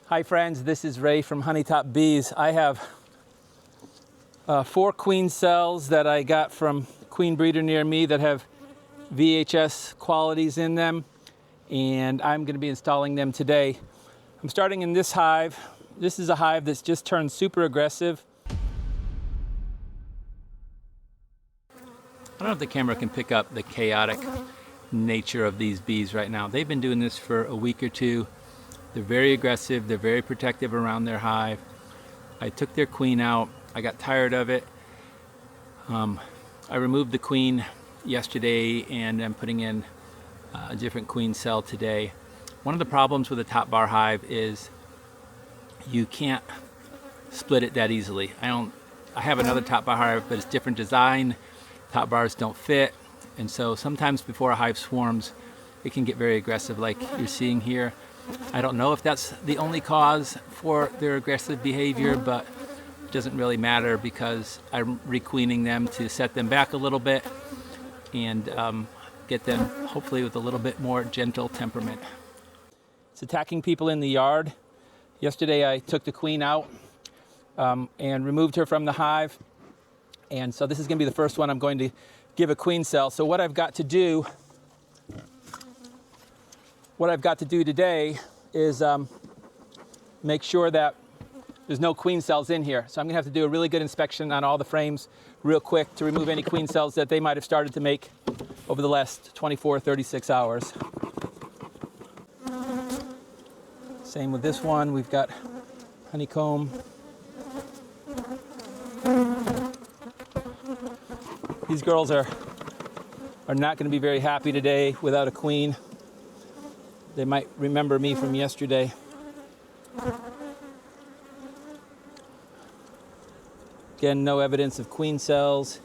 Hi friends, this is Ray from Honeytop Bees. I have 4 queen cells that I got from a queen breeder near me that have VHS qualities in them, and I'm going to be installing them today. I'm starting in this hive. This is a hive that's just turned super aggressive. I don't know if the camera can pick up the chaotic nature of these bees right now. They've been doing this for a week or two. They're very aggressive, they're very protective around their hive. I took their queen out, I got tired of it. I removed the queen yesterday and I'm putting in a different queen cell today. One of the problems with a top bar hive is you can't split it that easily. I have another top bar hive, but it's different design. Top bars don't fit, and so sometimes before a hive swarms, it can get very aggressive like you're seeing here. I don't know if that's the only cause for their aggressive behavior, but it doesn't really matter because I'm requeening them to set them back a little bit and get them hopefully with a little bit more gentle temperament. It's attacking people in the yard. Yesterday I took the queen out and removed her from the hive, and so this is going to be the first one I'm going to give a queen cell. So what I've got to do today is make sure that there's no queen cells in here. So I'm gonna have to do a really good inspection on all the frames real quick to remove any queen cells that they might have started to make over the last 24, 36 hours. Same with this one. We've got honeycomb. These girls are not gonna be very happy today without a queen. They might remember me from yesterday. Again, no evidence of queen cells.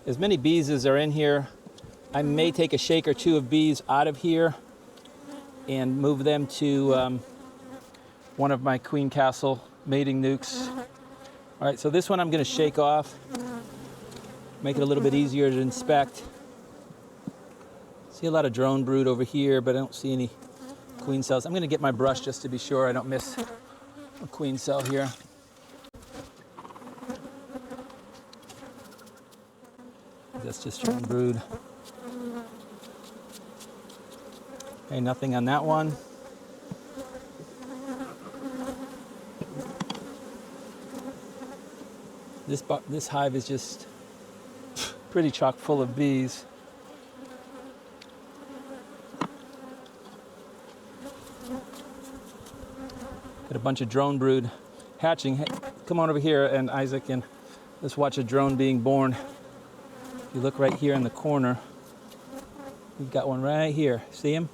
As many bees as are in here, I may take a shake or two of bees out of here and move them to one of my queen castle mating nukes. All right, so this one I'm gonna shake off, make it a little bit easier to inspect. See a lot of drone brood over here, but I don't see any queen cells. I'm going to get my brush just to be sure I don't miss a queen cell here. That's just drone brood. Okay, nothing on that one. This hive is just pretty chock full of bees. Got a bunch of drone brood hatching. Hey, come on over here, and Isaac, and let's watch a drone being born. If you look right here in the corner, we've got one right here. See him?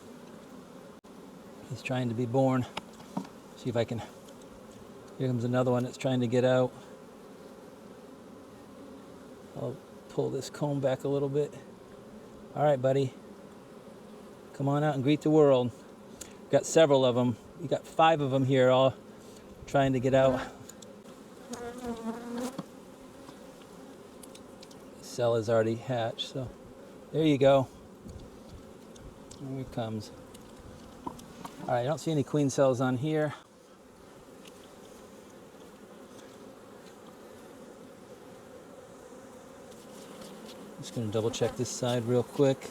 He's trying to be born. See if I can. Here comes another one that's trying to get out. I'll pull this comb back a little bit. All right, buddy. Come on out and greet the world. Got several of them. We got 5 of them here, all trying to get out. The cell is already hatched, so there you go. Here it comes. All right, I don't see any queen cells on here. Just gonna double check this side real quick.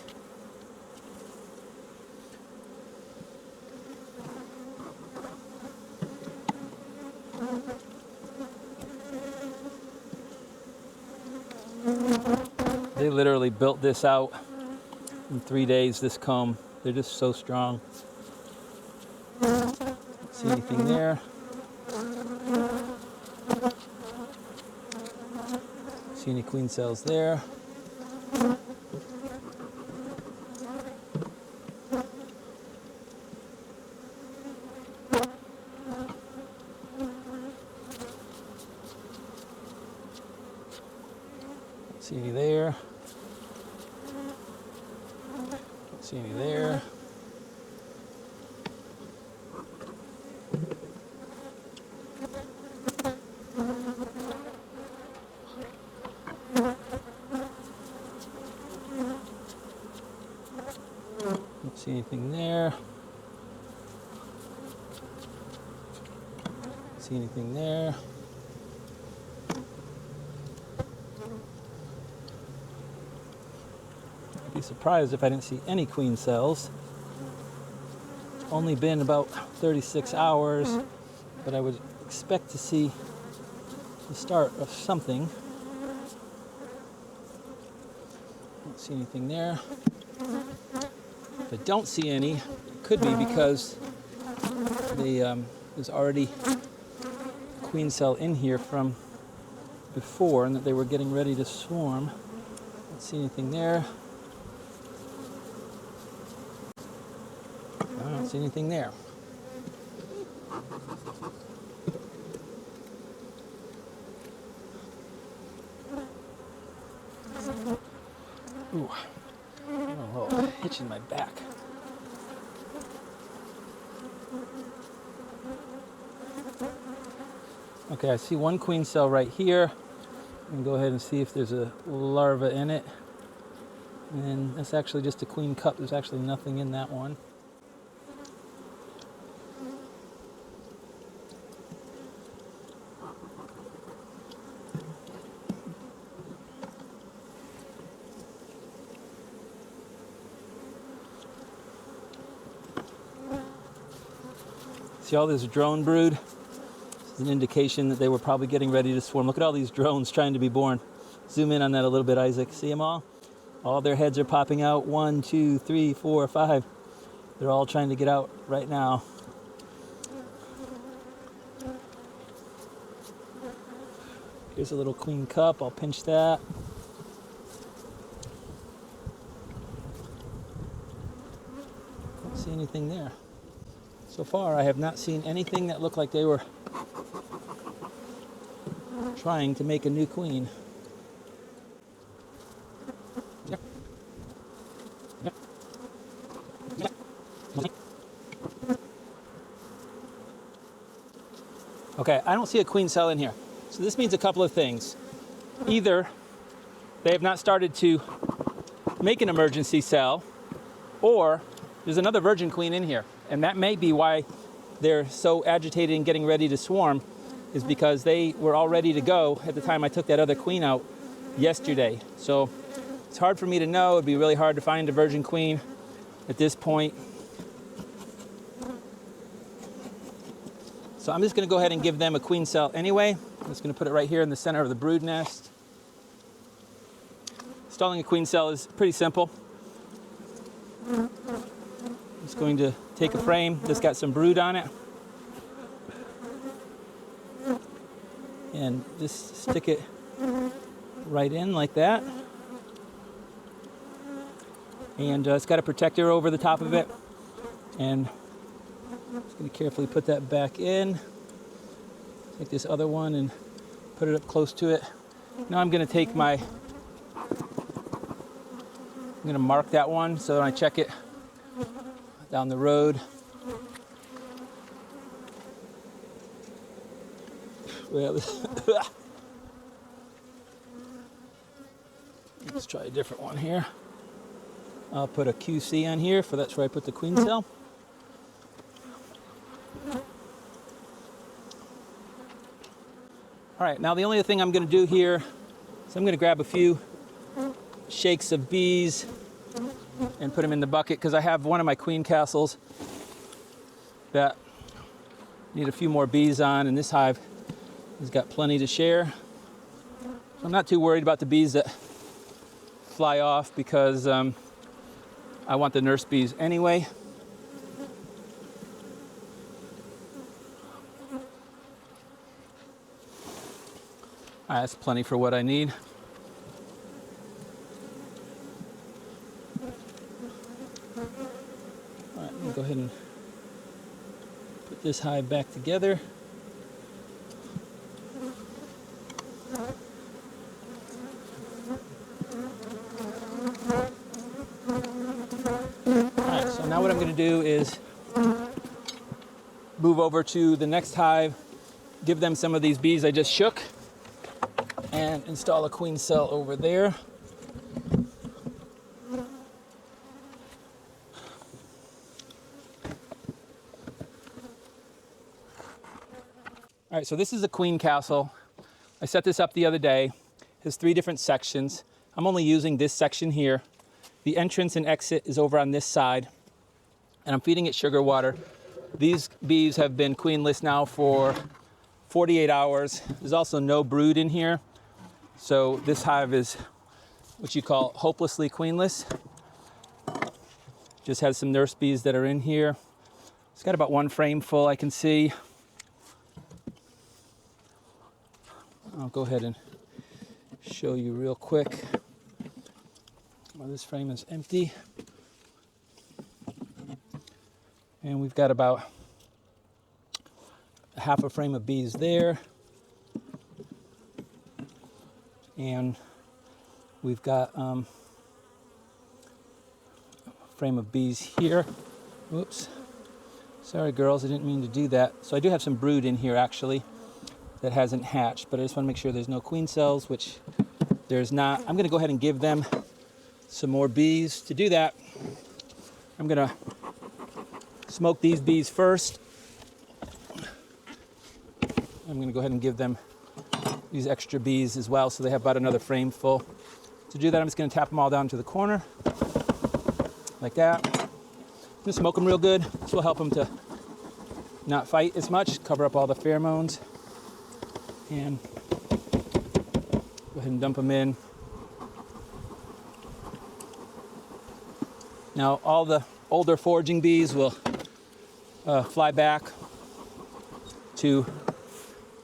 They literally built this out in 3 days, this comb. They're just so strong. See anything there? See any queen cells there? See any there? Don't see any there. Don't see anything there. see anything there. I'd be surprised if I didn't see any queen cells. It's only been about 36 hours, but I would expect to see the start of something. Don't see anything there. If I don't see any, it could be because there's already a queen cell in here from before and that they were getting ready to swarm. Don't see anything there. I don't see anything there. Ooh, a little hitch in my back. Okay, I see one queen cell right here. I'm gonna go ahead and see if there's a larva in it. And that's actually just a queen cup. There's actually nothing in that one. See all this drone brood? This is an indication that they were probably getting ready to swarm. Look at all these drones trying to be born. Zoom in on that a little bit, Isaac. See them all? All their heads are popping out. 1, 2, 3, 4, 5. They're all trying to get out right now. Here's a little queen cup. I'll pinch that. Don't see anything there. So far, I have not seen anything that looked like they were trying to make a new queen. Okay, I don't see a queen cell in here. So this means a couple of things. Either they have not started to make an emergency cell, or there's another virgin queen in here. And that may be why they're so agitated and getting ready to swarm, is because they were all ready to go at the time I took that other queen out yesterday. So it's hard for me to know. It'd be really hard to find a virgin queen at this point. So I'm just going to go ahead and give them a queen cell anyway. I'm just going to put it right here in the center of the brood nest. Installing a queen cell is pretty simple. I'm just going to take a frame that's got some brood on it and just stick it right in like that. And it's got a protector over the top of it. And I'm just going to carefully put that back in. Take this other one and put it up close to it. Now I'm going to take I'm going to mark that one so when I check it down the road. Well, let's try a different one here. I'll put a QC on here, for that's where I put the queen cell. All right, now the only thing I'm going to do here is I'm going to grab a few shakes of bees and put them in the bucket, because I have one of my queen castles that need a few more bees on, and this hive has got plenty to share. I'm not too worried about the bees that fly off, because I want the nurse bees anyway. All right, that's plenty for what I need. All right, let me go ahead and put this hive back together. Alright, so now what I'm going to do is move over to the next hive, give them some of these bees I just shook, and install a queen cell over there. All right, so this is a queen castle. I set this up the other day. It has 3 different sections. I'm only using this section here. The entrance and exit is over on this side, and I'm feeding it sugar water. These bees have been queenless now for 48 hours. There's also no brood in here, so this hive is what you call hopelessly queenless. Just has some nurse bees that are in here. It's got about 1 frame full, I can see. I'll go ahead and show you real quick. Well, this frame is empty. And we've got about half a frame of bees there. And we've got a frame of bees here. Oops. Sorry, girls, I didn't mean to do that. So I do have some brood in here, actually, that hasn't hatched, but I just want to make sure there's no queen cells, which there's not. I'm going to go ahead and give them some more bees. To do that, I'm going to smoke these bees first. I'm going to go ahead and give them these extra bees as well, so they have about another frame full. To do that, I'm just going to tap them all down to the corner, like that. I'm going to smoke them real good. This will help them to not fight as much, cover up all the pheromones. And go ahead and dump them in. Now all the older foraging bees will fly back to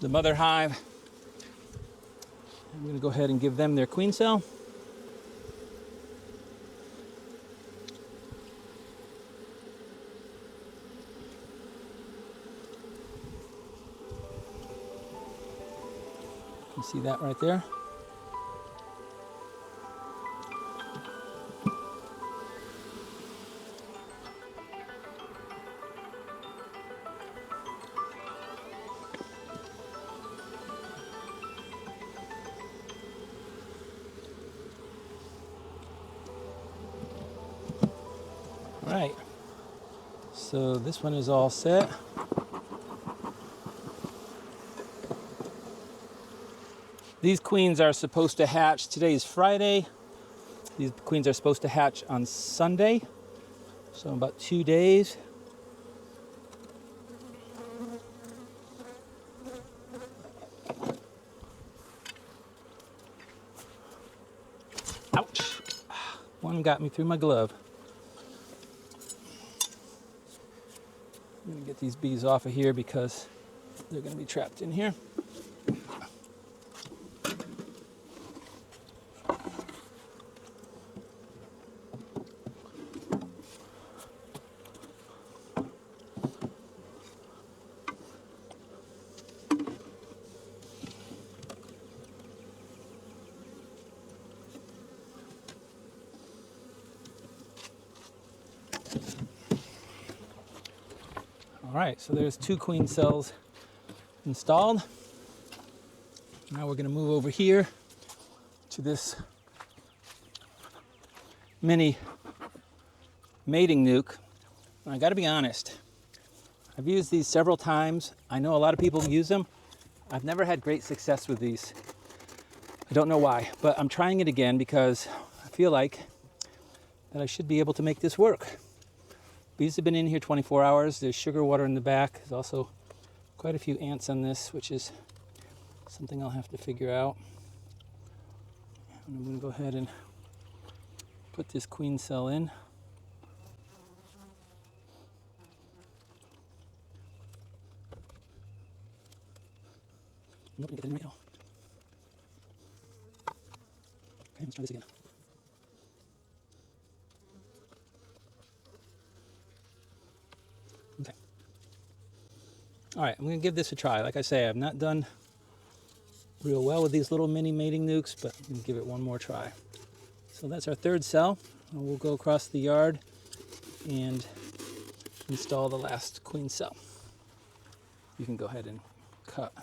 the mother hive. I'm going to go ahead and give them their queen cell. You see that right there? All right, so this one is all set. These queens are supposed to hatch. Today is Friday. These queens are supposed to hatch on Sunday, so in about 2 days. Ouch! One got me through my glove. I'm gonna get these bees off of here because they're gonna be trapped in here. All right, so there's 2 queen cells installed. Now we're going to move over here to this mini mating nuke. And I got to be honest, I've used these several times. I know a lot of people use them. I've never had great success with these. I don't know why, but I'm trying it again because I feel like that I should be able to make this work. Bees have been in here 24 hours. There's sugar water in the back. There's also quite a few ants on this, which is something I'll have to figure out. And I'm going to go ahead and put this queen cell in. Nope, get it in right now. Okay, let's try this again. Okay. All right, I'm going to give this a try. Like I say, I've not done real well with these little mini mating nukes, but I'm going to give it one more try. So that's our 3rd cell. And we'll go across the yard and install the last queen cell. You can go ahead and cut.